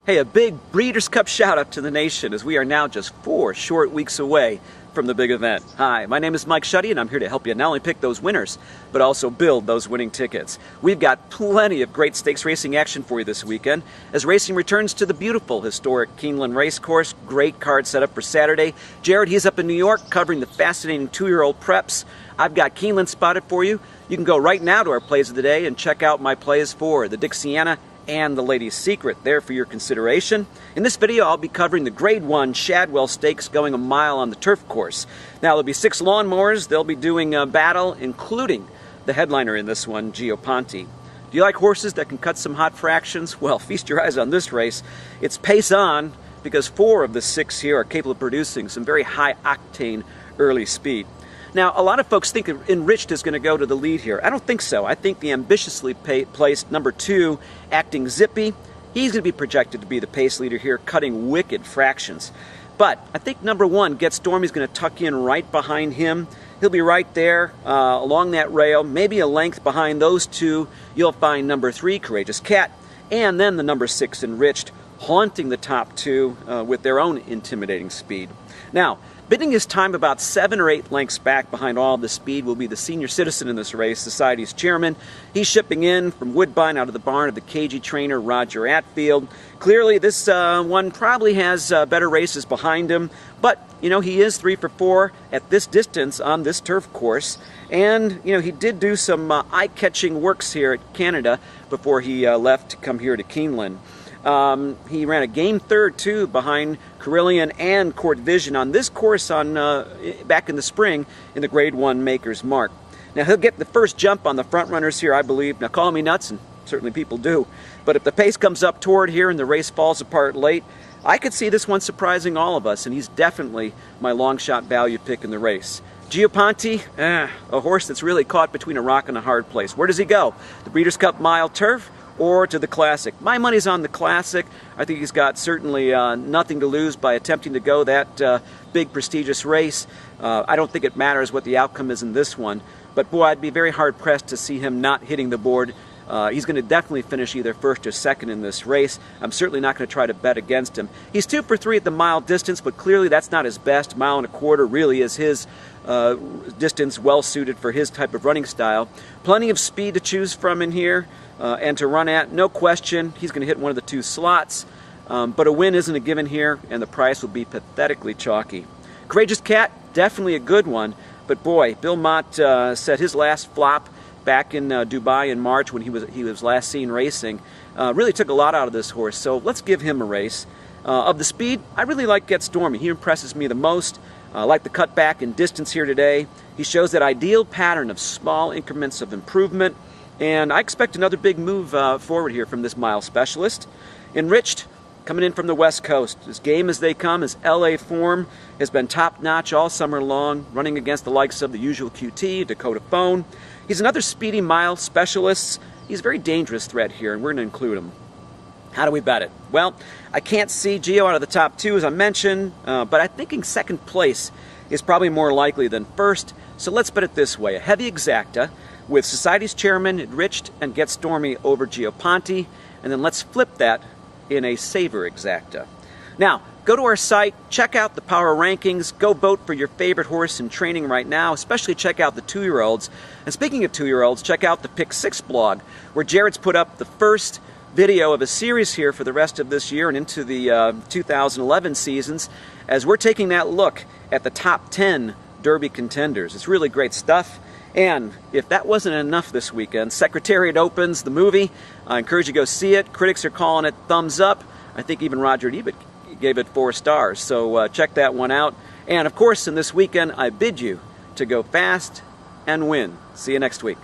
Hey, a big Breeders' Cup shout out to the nation as we are now just 4 short weeks away from the big event. Hi, my name is Mike Shuddy and I'm here to help you not only pick those winners, but also build those winning tickets. We've got plenty of great stakes racing action for you this weekend as racing returns to the beautiful historic Keeneland Racecourse. Great card set up for Saturday. Jared, he's up in New York covering the fascinating 2-year-old preps. I've got Keeneland spotted for you. You can go right now to our plays of the day and check out my plays for the Dixiana and the Lady's Secret there for your consideration. In this video, I'll be covering the Grade 1 Shadwell Stakes going a mile on the turf course. Now, there'll be 6 lawnmowers. They'll be doing a battle, including the headliner in this one, Gio Ponti. Do you like horses that can cut some hot fractions? Well, feast your eyes on this race. It's pace on because 4 of the 6 here are capable of producing some very high-octane early speed. Now, a lot of folks think Enriched is going to go to the lead here. I don't think so. I think the ambitiously placed number 2, Acting Zippy, he's going to be projected to be the pace leader here, cutting wicked fractions. But I think number 1, Get Stormy's going to tuck in right behind him. He'll be right there along that rail, maybe a length behind those 2. You'll find number 3, Courageous Cat, and then the number 6, Enriched, haunting the top 2 with their own intimidating speed. Now, bidding his time about 7 or 8 lengths back behind all the speed will be the senior citizen in this race, Society's chairman. He's shipping in from Woodbine out of the barn of the cagey trainer Roger Atfield. Clearly, this one probably has better races behind him, but, you know, he is 3 for 4 at this distance on this turf course. And, you know, he did do some eye-catching works here at Canada before he left to come here to Keeneland. He ran a game 3rd, too, behind Carillion and Court Vision on this course on back in the spring in the Grade 1 Maker's Mark. Now, he'll get the first jump on the front runners here, I believe. Now, call me nuts, and certainly people do. But if the pace comes up toward here and the race falls apart late, I could see this one surprising all of us, and he's definitely my long shot value pick in the race. Gio Ponti, a horse that's really caught between a rock and a hard place. Where does he go? The Breeders' Cup Mile Turf or to the Classic? My money's on the Classic. I think he's got certainly nothing to lose by attempting to go that big prestigious race. I don't think it matters what the outcome is in this one, but boy, I'd be very hard-pressed to see him not hitting the board. He's going to definitely finish either 1st or 2nd in this race. I'm certainly not going to try to bet against him. He's 2 for 3 at the mile distance, but clearly that's not his best. 1.25 miles really is his distance, well-suited for his type of running style. Plenty of speed to choose from in here and to run at. No question, he's going to hit one of the 2 slots. But a win isn't a given here, and the price will be pathetically chalky. Courageous Cat, definitely a good one. But boy, Bill Mott said his last flop back in Dubai in March when he was last seen racing really took a lot out of this horse. So let's give him a race. Of the speed, I really like Get Stormy. He impresses me the most. I like the cutback in distance here today. He shows that ideal pattern of small increments of improvement. And I expect another big move forward here from this mile specialist. Enriched, coming in from the West Coast. As game as they come, his LA form has been top-notch all summer long, running against the likes of the Usual QT, Dakota Phone. He's another speedy mile specialist. He's a very dangerous threat here, and we're going to include him. How do we bet it? Well, I can't see Gio out of the top 2, as I mentioned, but I'm thinking 2nd place is probably more likely than 1st. So let's bet it this way. A heavy exacta with Society's chairman, Enriched, and Get Stormy over Gio Ponti, and then let's flip that in a saver exacta. Now, go to our site, check out the power rankings, go vote for your favorite horse in training right now, especially check out the 2-year-olds. And speaking of 2-year-olds, check out the Pick 6 blog, where Jared's put up the first video of a series here for the rest of this year and into the 2011 seasons, as we're taking that look at the top 10 Derby contenders. It's really great stuff. And if that wasn't enough this weekend, Secretariat opens, the movie. I encourage you to go see it. Critics are calling it thumbs up. I think even Roger Ebert gave it 4 stars. So check that one out. And of course, in this weekend, I bid you to go fast and win. See you next week.